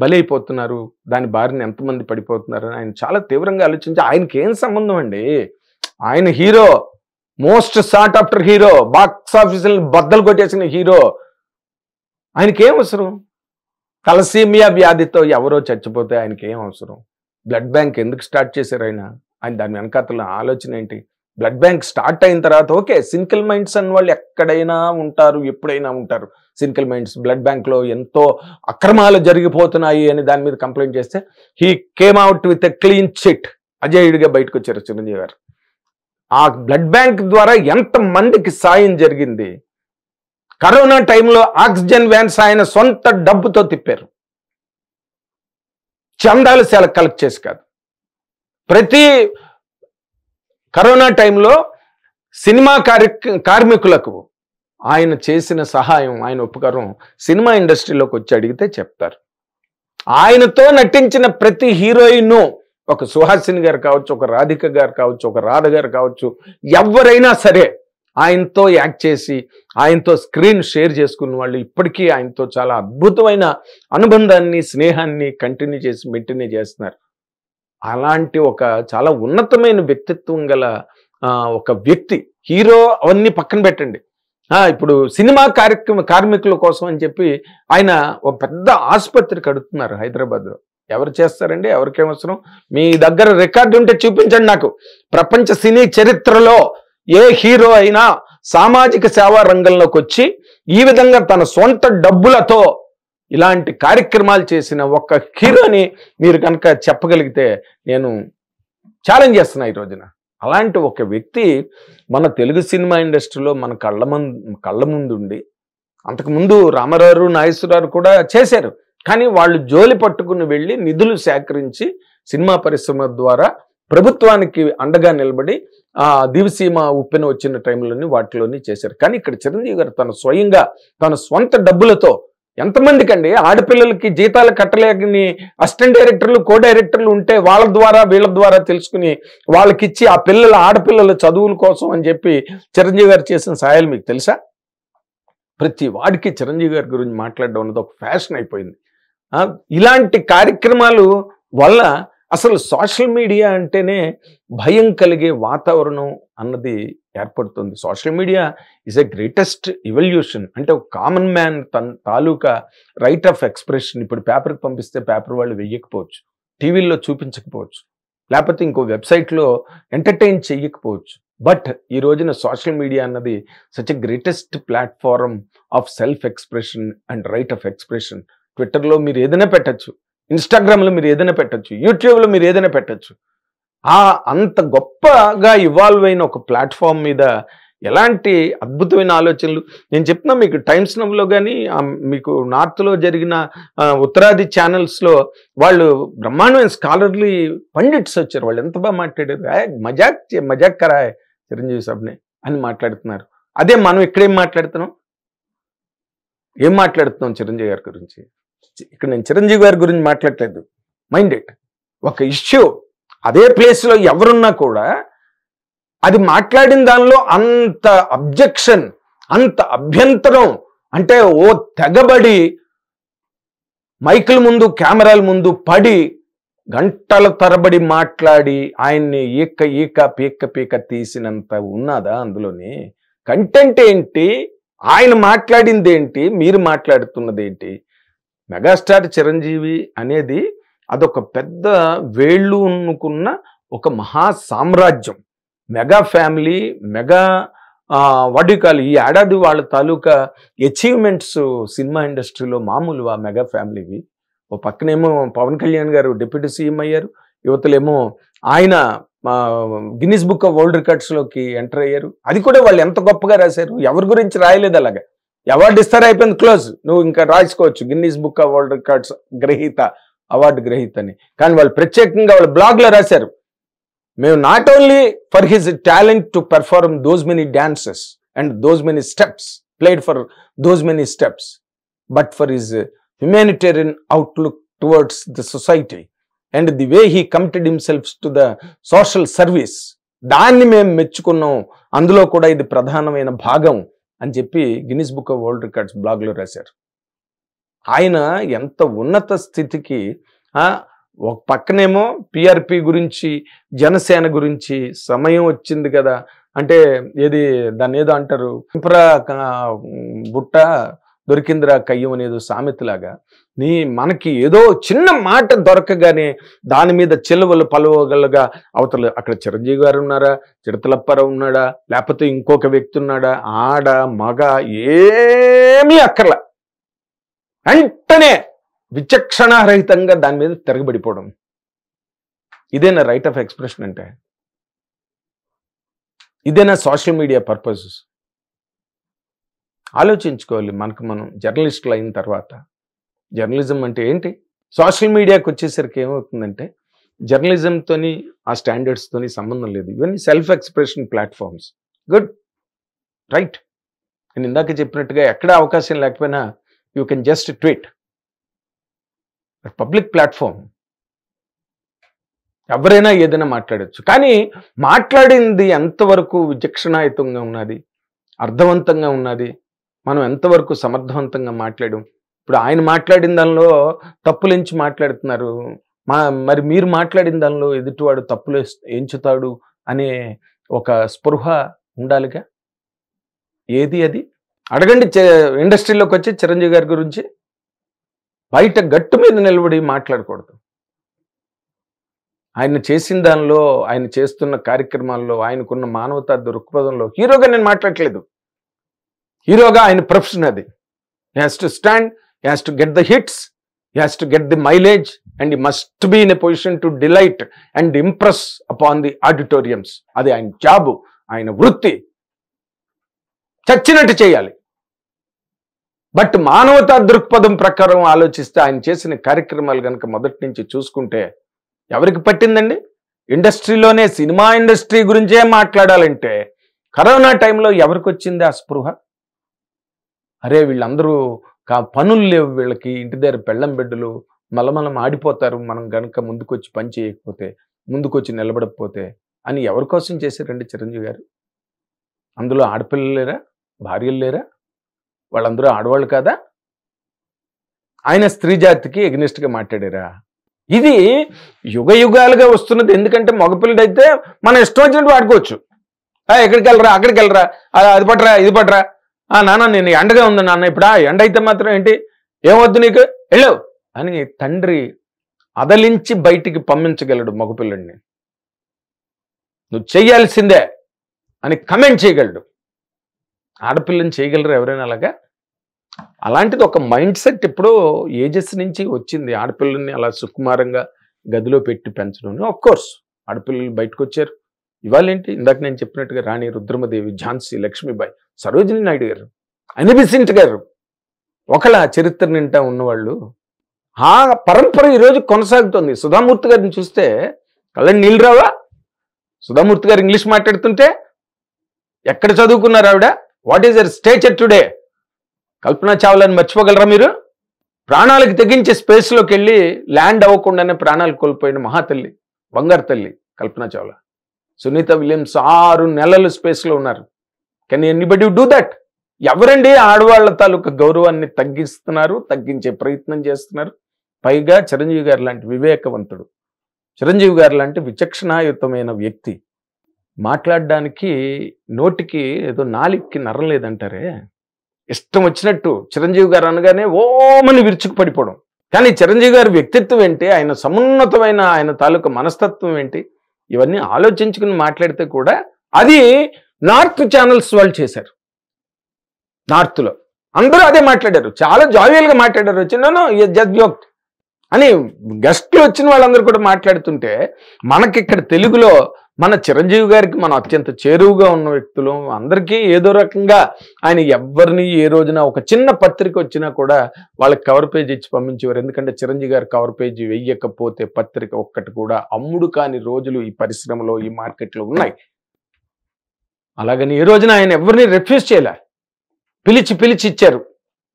బలైపోతున్నారు, దాని బారిన ఎంతమంది పడిపోతున్నారు అని ఆయన చాలా తీవ్రంగా ఆలోచించి, ఆయనకి ఏం సంబంధం అండి? ఆయన hero, most sought after hero, box ఆఫీసులు బద్దలు కొట్టేసిన హీరో. ఆయనకేం అవసరం? తలసీమియా వ్యాధితో ఎవరో చచ్చిపోతే ఆయనకి ఏం అవసరం? బ్లడ్ బ్యాంక్ ఎందుకు స్టార్ట్ చేశారు ఆయన? దాని వెనకాతల ఆలోచన ఏంటి? బ్లడ్ బ్యాంక్ స్టార్ట్ అయిన తర్వాత ఓకే, సినికల్ మైండ్స్ అన్న వాళ్ళు ఎక్కడైనా ఉంటారు, ఎప్పుడైనా ఉంటారు. సినికల్ మైండ్స్ బ్లడ్ బ్యాంక్లో ఎంతో అక్రమాలు జరిగిపోతున్నాయి అని దాని మీద కంప్లైంట్ చేస్తే he came out with a clean chit. అజేయుడిగా బయటకు వచ్చారు చిరంజీవి గారు. ఆ బ్లడ్ బ్యాంక్ ద్వారా ఎంతమందికి సాయం జరిగింది? కరోనా టైంలో ఆక్సిజన్ వ్యాన్స్ ఆయన సొంత డబ్బుతో తిప్పారు, చందాలు కలెక్ట్ చేసి కాదు. ప్రతి కరోనా టైంలో సినిమా కార్మికులకు ఆయన చేసిన సహాయం, ఆయన ఉపకారం సినిమా ఇండస్ట్రీలోకి వచ్చి అడిగితే చెప్తారు. ఆయనతో నటించిన ప్రతి హీరోయిన్, ఒక సుహాసిని గారు కావచ్చు, ఒక రాధిక గారు కావచ్చు, ఒక రాధ గారు కావచ్చు, ఎవరైనా సరే ఆయనతో యాక్ట్ చేసి ఆయనతో స్క్రీన్ షేర్ చేసుకున్న వాళ్ళు ఇప్పటికీ ఆయనతో చాలా అద్భుతమైన అనుబంధాన్ని, స్నేహాన్ని కంటిన్యూ చేసి మెయింటైన్ చేస్తున్నారు. అలాంటి ఒక చాలా ఉన్నతమైన వ్యక్తిత్వం గల ఒక వ్యక్తి, హీరో అవన్నీ పక్కన పెట్టండి. ఇప్పుడు సినిమా కార్మికుల కోసం అని చెప్పి ఆయన ఒక పెద్ద ఆసుపత్రి కడుతున్నారు హైదరాబాద్లో. ఎవరు చేస్తారండి? ఎవరికేమవసరం? మీ దగ్గర రికార్డు ఉంటే చూపించండి నాకు. ప్రపంచ సినీ చరిత్రలో ఏ హీరో అయినా సామాజిక సేవా రంగంలోకి వచ్చి ఈ విధంగా తన సొంత డబ్బులతో ఇలాంటి కార్యక్రమాలు చేసిన ఒక హీరోని మీరు కనుక చెప్పగలిగితే నేను ఛాలెంజ్ చేస్తున్నా ఈ రోజున. అలాంటి ఒక వ్యక్తి మన తెలుగు సినిమా ఇండస్ట్రీలో మన కళ్ళ ముందుండి, అంతకుముందు రామారావు, నాగేశ్వరరావు కూడా చేశారు. కానీ వాళ్ళు జోలి పట్టుకుని వెళ్ళి నిధులు సేకరించి సినిమా పరిశ్రమ ద్వారా ప్రభుత్వానికి అండగా నిలబడి దివిసీమ ఉప్పెన వచ్చిన టైంలోని వాటిలోని చేశారు. కానీ ఇక్కడ చిరంజీవి గారు తన స్వయంగా తన స్వంత డబ్బులతో ఎంతమందికి అండి ఆడపిల్లలకి జీతాలు కట్టలేని అసిస్టెంట్ డైరెక్టర్లు, కో డైరెక్టర్లు ఉంటే వాళ్ళ ద్వారా వీళ్ళ ద్వారా తెలుసుకుని వాళ్ళకిచ్చి ఆ ఆడపిల్లల చదువుల కోసం అని చెప్పి చిరంజీవి గారు చేసిన సహాయాలు మీకు తెలుసా? ప్రతి వాడికి చిరంజీవి గారి గురించి మాట్లాడడం అనేది ఒక ఫ్యాషన్ అయిపోయింది. ఇలాంటి కార్యక్రమాలు వల్ల అసలు సోషల్ మీడియా అంటేనే భయం కలిగే వాతావరణం అన్నది ఏర్పడుతుంది. Social media is a greatest evolution. అంటే ఒక కామన్ మ్యాన్ తన తాలూకా రైట్ ఆఫ్ ఎక్స్ప్రెషన్ ఇప్పుడు పేపర్కి పంపిస్తే పేపర్ వాళ్ళు వెయ్యకపోవచ్చు, టీవీల్లో చూపించకపోవచ్చు, లేకపోతే ఇంకో వెబ్సైట్లో ఎంటర్టైన్ చెయ్యకపోవచ్చు. బట్ ఈ రోజున సోషల్ మీడియా అన్నది such a greatest platform of self expression and right of expression. ట్విట్టర్లో మీరు ఏదైనా పెట్టచ్చు, ఇన్స్టాగ్రామ్లో మీరు ఏదైనా పెట్టచ్చు, యూట్యూబ్లో మీరు ఏదైనా పెట్టచ్చు. అంత గొప్పగా ఇవాల్వ్ అయిన ఒక ప్లాట్ఫామ్ మీద ఎలాంటి అద్భుతమైన ఆలోచనలు నేను చెప్తున్నా మీకు. టైమ్స్ నవ్లో కానీ మీకు నార్త్లో జరిగిన ఉత్తరాది ఛానల్స్లో వాళ్ళు బ్రహ్మాండమైన స్కాలర్లీ పండిట్స్ వచ్చారు. వాళ్ళు ఎంత బాగా మాట్లాడారు. మజాక్ కరాయ్ చిరంజీవి సబ్నే అని మాట్లాడుతున్నారు. అదే మనం ఇక్కడేం మాట్లాడుతున్నాం? ఏం మాట్లాడుతున్నాం చిరంజీవి గారి గురించి? ఇక్కడ నేను చిరంజీవి గారి గురించి మాట్లాడలేదు. మైండ్ ఇట్, ఒక ఇష్యూ అదే ప్లేస్లో ఎవరున్నా కూడా అది మాట్లాడిన దానిలో అంత అబ్జెక్షన్, అంత అభ్యంతరం, అంటే ఓ తెగబడి మైకుల ముందు, కెమెరాల ముందు పడి గంటల తరబడి మాట్లాడి ఆయన్ని పీక తీసినంత ఉన్నదా అందులోని? కంటెంట్ ఏంటి? ఆయన మాట్లాడింది ఏంటి? మీరు మాట్లాడుతున్నది ఏంటి? మెగాస్టార్ చిరంజీవి అనేది అదొక పెద్ద వేళ్ళు ఉన్నకున్న ఒక మహా సామ్రాజ్యం. మెగా ఫ్యామిలీ, మెగా వడికాలు ఈ ఏడాది వాళ్ళ తాలూకా అచీవ్మెంట్స్ సినిమా ఇండస్ట్రీలో మామూలు ఆ మెగా ఫ్యామిలీవి. ఓ పక్కనేమో పవన్ కళ్యాణ్ గారు డిప్యూటీ సీఎం అయ్యారు, యువతలేమో ఆయన గిన్నిస్ బుక్ ఆఫ్ వరల్డ్ రికార్డ్స్లోకి ఎంటర్ అయ్యారు. అది కూడా వాళ్ళు ఎంత గొప్పగా రాశారు. ఎవరి గురించి రాయలేదు. అలాగే అవార్డు ఇస్తారా, అయిపోయింది, క్లోజ్, నువ్వు ఇంకా రాసుకోవచ్చు Guinness book of world records గ్రహీత, అవార్డు గ్రహీత అని. కానీ వాళ్ళు ప్రత్యేకంగా వాళ్ళ బ్లాగ్లో రాశారు, మేము not only for his talent to perform those many dances and those many steps, played for those many steps, but for his humanitarian outlook towards the society and the way he committed himself to the social service. దాన్ని మేము మెచ్చుకున్నాం, అందులో కూడా ఇది ప్రధానమైన భాగం అని చెప్పి Guinness book of world records బ్లాగ్లో రాశారు. ఆయన ఎంత ఉన్నత స్థితికి ఒక పక్కనేమో పిఆర్పి గురించి, జనసేన గురించి సమయం వచ్చింది కదా అంటే ఏది దాన్ని ఏదో అంటారు, బుట్ట దొరికిందిరా కయ్యం అనేదో సామెతలాగా మనకి ఏదో చిన్న మాట దొరకగానే దాని మీద చిలువలు పలువగలుగా అవతల అక్కడ చిరంజీవి గారు ఉన్నారా, చిడతలప్పారావు ఉన్నాడా, లేకపోతే ఇంకొక వ్యక్తి ఉన్నాడా, ఆడ మగ ఏమీ అక్కర్లా, వెంటనే విచక్షణారహితంగా దాని మీద తిరగబడిపోవడం. ఇదేనా రైట్ ఆఫ్ ఎక్స్ప్రెషన్ అంటే? ఇదేనా సోషల్ మీడియా పర్పసెస్? ఆలోచించుకోవాలి. మనం జర్నలిస్టులు అయిన తర్వాత జర్నలిజం అంటే ఏంటి? సోషల్ మీడియాకి వచ్చేసరికి ఏమవుతుందంటే జర్నలిజంతోని ఆ స్టాండర్డ్స్తోని సంబంధం లేదు. ఇవన్నీ self expression platforms. Good, right. నేను ఇందాక చెప్పినట్టుగా ఎక్కడ అవకాశం లేకపోయినా you can just tweet. Public platform, ఎవరైనా ఏదైనా మాట్లాడచ్చు. కానీ మాట్లాడింది ఎంతవరకు విచక్షణాయుతంగా ఉన్నది, అర్థవంతంగా ఉన్నది, మనం ఎంతవరకు సమర్థవంతంగా మాట్లాడాం. ఇప్పుడు ఆయన మాట్లాడిన దానిలో తప్పులెంచి మాట్లాడుతున్నారు, మరి మీరు మాట్లాడిన దానిలో ఎదుటివాడు తప్పులు ఎంచుతాడు అనే ఒక స్పృహ ఉండాలిగా. ఏది అది అడగండి. ఇండస్ట్రీలోకి వచ్చి చిరంజీవి గారి గురించి బయట గట్టు మీద నిలబడి మాట్లాడకూడదు. ఆయన చేసిన దానిలో, ఆయన చేస్తున్న కార్యక్రమాల్లో, ఆయనకున్న మానవతా దృక్పథంలో హీరోగా నేను మాట్లాడట్లేదు. హీరోగా ఆయన ప్రొఫెషన్ అది. He has to stand, he has to get the hits, he has to get the mileage and he must be in a position to delight and impress upon the auditoriums. అది ఆయన job, ఆయన వృత్తి. చచ్చినట్టు చేయాలి. But మానవతా దృక్పథం ప్రకారం ఆలోచిస్తే ఆయన చేసిన కార్యక్రమాలు కనుక మొదటి నుంచి చూసుకుంటే ఎవరికి పట్టిందండి? ఇండస్ట్రీలోనే, సినిమా ఇండస్ట్రీ గురించే మాట్లాడాలంటే కరోనా టైంలో ఎవరికి వచ్చింది ఆ స్పృహ? అరే వీళ్ళందరూ పనులు లేవు వీళ్ళకి, ఇంటి దగ్గర పెళ్ళం బిడ్డలు మలమలం ఆడిపోతారు మనం గనక ముందుకొచ్చి పని చేయకపోతే, ముందుకొచ్చి నిలబడకపోతే అని ఎవరి కోసం చేశారండి చిరంజీవి గారు? అందులో ఆడపిల్లలు లేరా, భార్యలు లేరా? వాళ్ళందరూ ఆడవాళ్ళు కాదా? ఆయన స్త్రీ జాతికి ఎగ్నిస్ట్గా మాట్లాడారా? ఇది యుగ యుగాలుగా వస్తున్నది. ఎందుకంటే మగపిల్లడైతే మనం ఇష్టం వచ్చినట్టు వాడుకోవచ్చు. ఎక్కడికి వెళ్ళరా, అక్కడికి వెళ్ళరా, అది పట్టరా, ఇది పట్టరా, నాన్న నేను ఎండగా ఉంది నాన్న, ఇప్పుడు ఎండ అయితే మాత్రం ఏంటి, ఏమొద్దు నీకు, వెళ్ళవు అని తండ్రి అదలించి బయటికి పంపించగలడు మగపిల్లడిని. నువ్వు చెయ్యాల్సిందే అని కమెంట్ చేయగలడు. ఆడపిల్లని చేయగలరు ఎవరైనా అలాగా? అలాంటిది ఒక మైండ్ సెట్ ఎప్పుడో ఏజెస్ నుంచి వచ్చింది. ఆడపిల్లల్ని అలా సుకుమారంగా గదిలో పెట్టి పెంచడం. ఆఫ్ కోర్స్ ఆడపిల్లలు బయటకు వచ్చారు. ఇవాళ ఏంటి, ఇందాక నేను చెప్పినట్టుగా రాణి రుద్రమదేవి, ఝాన్సీ లక్ష్మీబాయి, సరోజిని నాయుడు గారు, అనిబిసెంట్ గారు, ఒకళ్ళ చరిత్ర నింటా ఉన్నవాళ్ళు. ఆ పరంపర ఈరోజు కొనసాగుతుంది. సుధామూర్తి గారిని చూస్తే కళ్ళని నీళ్ళు రావా? సుధామూర్తి గారు ఇంగ్లీష్ మాట్లాడుతుంటే ఎక్కడ చదువుకున్నారు ఆవిడ? What is your stature today? Kalpana చావ్లాని మర్చిపోగలరా మీరు? ప్రాణాలకు తెగించే స్పేస్లోకి వెళ్ళి ల్యాండ్ అవ్వకుండానే ప్రాణాలు కోల్పోయిన మహాతల్లి, బంగారు తల్లి కల్పనా చావ్లా. సునీత విలియమ్స్ 6 నెలలు స్పేస్లో ఉన్నారు. Can anybody do that? ఎవరండి ఆడవాళ్ల తాలూకా గౌరవాన్ని తగ్గిస్తున్నారు, తగ్గించే ప్రయత్నం చేస్తున్నారు? పైగా చిరంజీవి గారు లాంటి వివేకవంతుడు, చిరంజీవి గారు లాంటి విచక్షణాయుతమైన వ్యక్తి మాట్లాడడానికి నోటికి ఏదో నాలికి నరం లేదంటారే, ఇష్టం వచ్చినట్టు చిరంజీవి గారు అనగానే ఓమని విరుచుకు పడిపోవడం. కానీ చిరంజీవి గారి వ్యక్తిత్వం ఏంటి, ఆయన సమున్నతమైన ఆయన తాలూకా మనస్తత్వం ఏంటి, ఇవన్నీ ఆలోచించుకుని మాట్లాడితే కూడా అది నార్త్ ఛానల్స్ వాళ్ళు చేశారు. నార్త్లో అందరూ అదే మాట్లాడారు, చాలా జావియల్గా మాట్లాడారు. వచ్చినాను జస్ట్ జోక్ అని గెస్ట్లు వచ్చిన వాళ్ళందరూ కూడా మాట్లాడుతుంటే, మనకి ఇక్కడ తెలుగులో మన చిరంజీవి గారికి మనం అత్యంత చేరువుగా ఉన్న వ్యక్తులు అందరికీ ఏదో రకంగా ఆయన ఎవరిని ఏ రోజున ఒక చిన్న పత్రిక వచ్చినా కూడా వాళ్ళకి కవర్ పేజ్ ఇచ్చి పంపించేవారు. ఎందుకంటే చిరంజీవి గారు కవర్ పేజ్ వెయ్యకపోతే పత్రిక ఒక్కటి కూడా అమ్ముడు కాని రోజులు ఈ పరిశ్రమలో, ఈ మార్కెట్లో ఉన్నాయి. అలాగని ఏ రోజున ఆయన ఎవరిని రిఫ్యూజ్ చేయలే, పిలిచి ఇచ్చారు.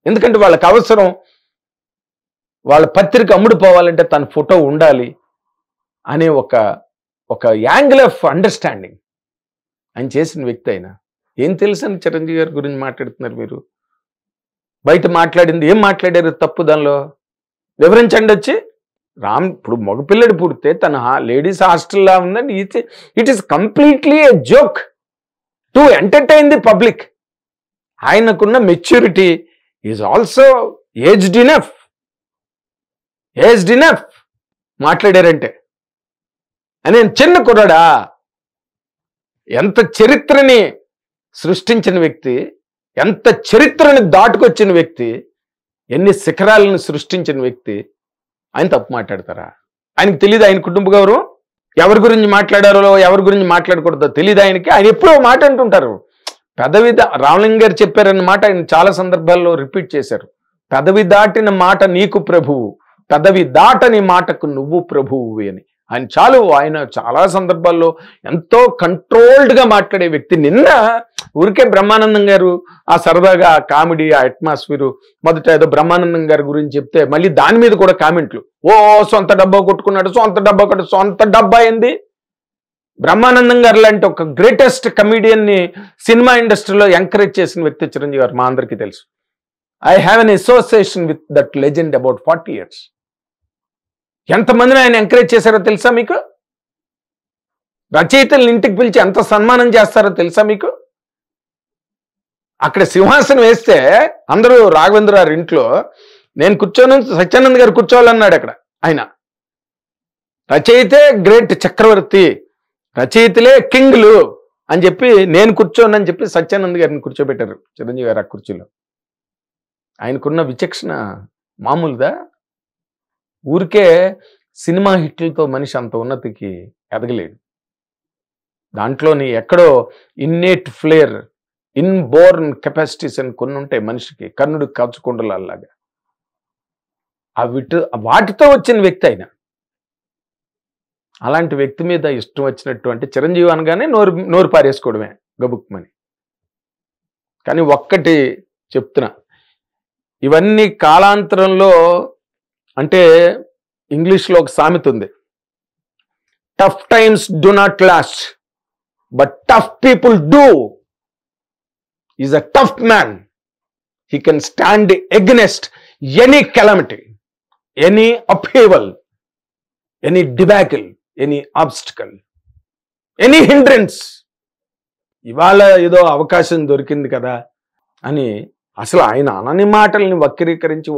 ఎందుకంటే వాళ్ళకి అవసరం, వాళ్ళ పత్రిక అమ్ముడుపోవాలంటే తన ఫోటో ఉండాలి అనే ఒక యాంగిల్ ఆఫ్ అండర్స్టాండింగ్ ఆయన చేసిన వ్యక్తి. అయినా ఏం తెలుసని చిరంజీవి గారి గురించి మాట్లాడుతున్నారు మీరు? బయట మాట్లాడింది ఏం మాట్లాడారు తప్పు దానిలో వివరించండి వచ్చి. ఇప్పుడు మగపిల్లడు పుడితే తన లేడీస్ హాస్టల్లా ఉందని it is completely a joke to entertain the public. ఆయనకున్న maturity is also aged enough మాట్లాడారంటే. అని చిన్న కుర్రాడా, ఎంత చరిత్రని సృష్టించిన వ్యక్తి, ఎంత చరిత్రని దాటుకొచ్చిన వ్యక్తి, ఎన్ని శిఖరాలను సృష్టించిన వ్యక్తి ఆయన తప్పు మాట్లాడతారా? ఆయనకు తెలియదు ఆయన కుటుంబ గౌరవం, ఎవరి గురించి మాట్లాడారో ఎవరి గురించి మాట్లాడకూడదో తెలియదు ఆయనకి. ఆయన ఎప్పుడో మాట అంటుంటారు. పెదవి రామలింగ గారు చెప్పారన్నమాట ఆయన చాలా సందర్భాల్లో రిపీట్ చేశారు. పెదవి దాటిన మాట నీకు ప్రభువు, పెదవి దాటని మాటకు నువ్వు ప్రభువు అని. ఆయన చాలా సందర్భాల్లో ఎంతో కంట్రోల్డ్గా మాట్లాడే వ్యక్తి. నిన్న ఊరికే బ్రహ్మానందం గారు ఆ సరదాగా కామెడీ ఆ అట్మాస్ఫియర్ మొదట ఏదో బ్రహ్మానందం గారి గురించి చెప్తే మళ్ళీ దాని మీద కూడా కామెంట్లు, సొంత డబ్బా కొట్టుకున్నాడు, సొంత డబ్బా ఏంది. బ్రహ్మానందం గారు లాంటి ఒక గ్రేటెస్ట్ కమీడియన్ని సినిమా ఇండస్ట్రీలో ఎంకరేజ్ చేసిన వ్యక్తి చిరంజీవి గారు, మా అందరికీ తెలుసు. I have an association with that legend about 40 years. ఎంతమందిని ఆయన ఎంకరేజ్ చేశారో తెలుసా మీకు? రచయితలను ఇంటికి పిలిచి ఎంత సన్మానం చేస్తారో తెలుసా మీకు? అక్కడ సింహాసనం వేస్తే అందరూ రాఘవేంద్రరావు ఇంట్లో నేను కూర్చోను, సత్యానంద్ గారు కూర్చోవాలన్నాడు అక్కడ. ఆయన రచయితే గ్రేట్ చక్రవర్తి, రచయితలే కింగ్లు అని చెప్పి నేను కూర్చోనని చెప్పి సత్యానంద్ గారిని కూర్చోబెట్టారు చిరంజీవి గారు ఆ కుర్చీలో. ఆయనకున్న విచక్షణ మామూలుదా? ఊరికే సినిమా హిట్లతో మనిషి అంత ఉన్నతికి ఎదగలేడు. దాంట్లోని ఎక్కడో ఇన్నేట్ ఫ్లేర్, ఇన్బోర్న్ కెపాసిటీస్ అని కొన్ని ఉంటాయి మనిషికి, కన్నుడు కాచుకుండలాగా. వాటితో వచ్చిన వ్యక్తి ఆయన. అలాంటి వ్యక్తి మీద ఇష్టం వచ్చినట్టు అంటే చిరంజీవి అనగానే నోరు పారేసుకోవడమే గబుక్మని. కానీ ఒక్కటి చెప్తున్నా, ఇవన్నీ కాలాంతరంలో, అంటే ఇంగ్లీష్లో ఒక సామెత ఉంది, tough times do not last but tough people do. Is a tough man, he can stand against any calamity, any upheaval, any debacle, any obstacle, any hindrance. ఇవాళ ఏదో అవకాశం దొరికింది కదా అని అసలు ఆయన అనని మాటల్ని వక్రీకరించి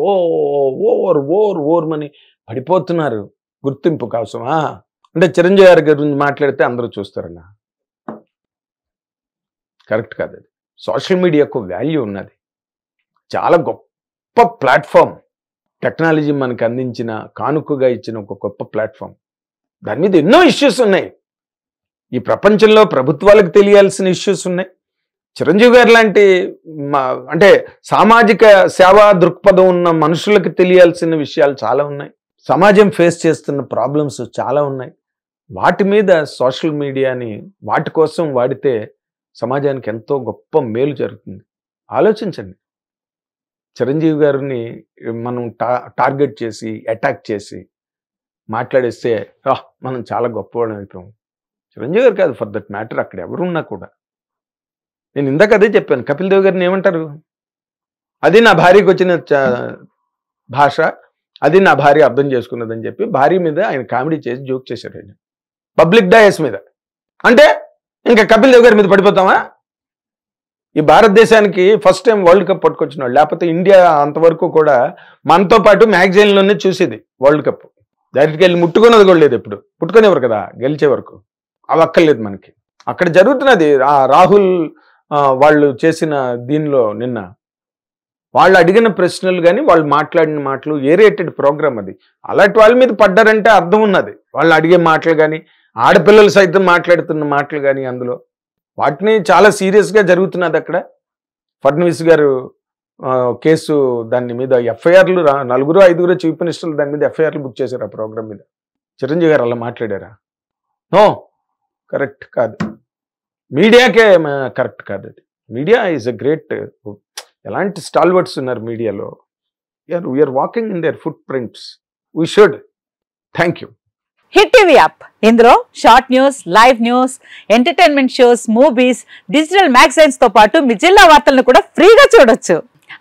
ఓర్మని పడిపోతున్నారు గుర్తింపు కోసమా. అంటే చిరంజీవి గారి గురించి మాట్లాడితే అందరూ చూస్తారన్నా, కరెక్ట్ కాదు. అది సోషల్ మీడియాకు వాల్యూ ఉన్నది, చాలా గొప్ప ప్లాట్ఫామ్. టెక్నాలజీ మనకు అందించిన, కానుకగా ఇచ్చిన ఒక గొప్ప ప్లాట్ఫామ్. దాని మీద ఎన్నో ఇష్యూస్ ఉన్నాయి. ఈ ప్రపంచంలో ప్రభుత్వాలకు తెలియాల్సిన ఇష్యూస్ ఉన్నాయి. చిరంజీవి గారు లాంటి అంటే సామాజిక సేవా దృక్పథం ఉన్న మనుషులకు తెలియాల్సిన విషయాలు చాలా ఉన్నాయి. సమాజం ఫేస్ చేస్తున్న ప్రాబ్లమ్స్ చాలా ఉన్నాయి. వాటి మీద సోషల్ మీడియాని వాటి కోసం వాడితే సమాజానికి ఎంతో గొప్ప మేలు జరుగుతుంది. ఆలోచించండి. చిరంజీవి గారిని మనం టార్గెట్ చేసి అటాక్ చేసి మాట్లాడేస్తే మనం చాలా గొప్పవాళ్ళం అయిపోయాం. చిరంజీవి గారు కాదు, ఫర్ దట్ మ్యాటర్ అక్కడ ఎవరున్నా కూడా. నేను ఇందాక అదే చెప్పాను, కపిల్ దేవ్ గారిని ఏమంటారు, అది నా భార్యకు వచ్చిన భాష, అది నా భార్య అర్థం చేసుకున్నదని చెప్పి భార్య మీద ఆయన కామెడీ చేసి జోక్ చేశారు ఆయన పబ్లిక్ డయాస్ మీద. అంటే ఇంకా కపిల్ దేవ్ గారి మీద పడిపోతామా? ఈ భారతదేశానికి ఫస్ట్ టైం వరల్డ్ కప్ పట్టుకొచ్చిన వాళ్ళు, లేకపోతే ఇండియా అంతవరకు కూడా మనతో పాటు మ్యాగజైన్లోనే చూసేది వరల్డ్ కప్. డైరెక్ట్గా వెళ్ళి ముట్టుకున్నది కూడా లేదు, ఎప్పుడు ముట్టుకునేవారు కదా గెలిచే వరకు. అవి అక్కర్లేదు మనకి. అక్కడ జరుగుతున్నది రాహుల్ వాళ్ళు చేసిన దీనిలో నిన్న వాళ్ళు అడిగిన ప్రశ్నలు కానీ వాళ్ళు మాట్లాడిన మాటలు ఏరేటెడ్ ప్రోగ్రామ్ అది. అలాంటి వాళ్ళ మీద పడ్డారంటే అర్థం ఉన్నది. వాళ్ళు అడిగే మాటలు కానీ, ఆడపిల్లలు సైతం మాట్లాడుతున్న మాటలు కానీ, అందులో వాటిని చాలా సీరియస్గా జరుగుతున్నది అక్కడ. ఫడ్నవీస్ గారు కేసు దాని మీద ఎఫ్ఐఆర్లు 4-5 చీఫ్ మినిస్టర్లు దాని మీద ఎఫ్ఐఆర్లు బుక్ చేశారు ఆ ప్రోగ్రామ్ మీద. చిరంజీవి గారు అలా మాట్లాడారా? నో, కరెక్ట్ కాదు. మీడియాకే కరెక్ట్ కాదు అది. మీడియా ఈజ్ అ గ్రేట్, ఎలాంటి స్టాల్వర్డ్స్ ఉన్నారు మీడియాలో. We're walking in their footprints. We should. Thank you. Hit TV app, ఇందులో short news, live news, entertainment shows, movies, digital magazines తో పాటు మీ జిల్లా వార్తలను కూడా ఫ్రీగా చూడొచ్చు.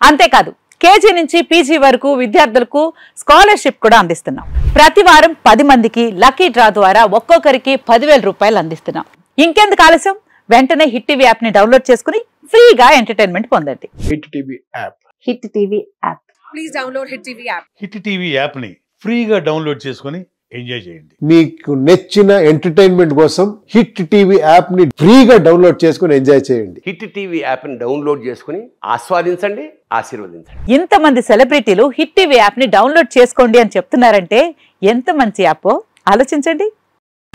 అంతేకాదు కేజీ నుంచి పీజీ వరకు విద్యార్థులకు స్కాలర్షిప్ కూడా అందిస్తున్నాం. ప్రతి వారం 10 మందికి లక్కీ డ్రా ద్వారా ఒక్కొక్కరికి 10,000 రూపాయలు అందిస్తున్నాం. ఇంకెందుకు ఆలస్యం, వెంటనే హిట్ టీవీ యాప్ ని డౌన్లోడ్ చేసుకుని ఫ్రీగా ఎంటర్టైన్మెంట్ పొందండి. Hit TV app. Hit TV app. Please download hit TV app. Hit TV app ని ఫ్రీగా డౌన్లోడ్ చేసుకొని ఎంజాయ్ చేయండి. మీకు నచ్చిన ఎంటర్టైన్మెంట్ కోసం హిట్ టీవీ యాప్ ని ఫ్రీగా డౌన్లోడ్ చేసుకుని ఎంజాయ్ చేయండి. హిట్ టీవీ యాప్ ని డౌన్లోడ్ చేసుకుని ఆస్వాదించండి, ఆశీర్వదించండి. ఇంతమంది సెలబ్రిటీలు హిట్ టీవీ యాప్ ని డౌన్లోడ్ చేసుకోండి అని చెప్తున్నారంటే ఎంత మంచి యాప్ ఆలోచించండి.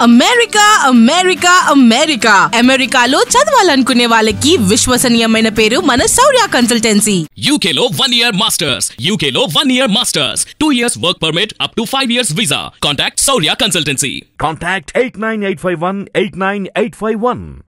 అమెరికా అమెరికా అమెరికా అమెరికాలో చదవాలనుకునే వాళ్ళకి విశ్వసనీయమైన పేరు మన శౌర్య కన్సల్టెన్సీ. UK లో 1 year masters. UK లో 1 year masters. 2 years work permit up to 5 years visa. Contact Saurya Consultancy. Contact 89851 89851.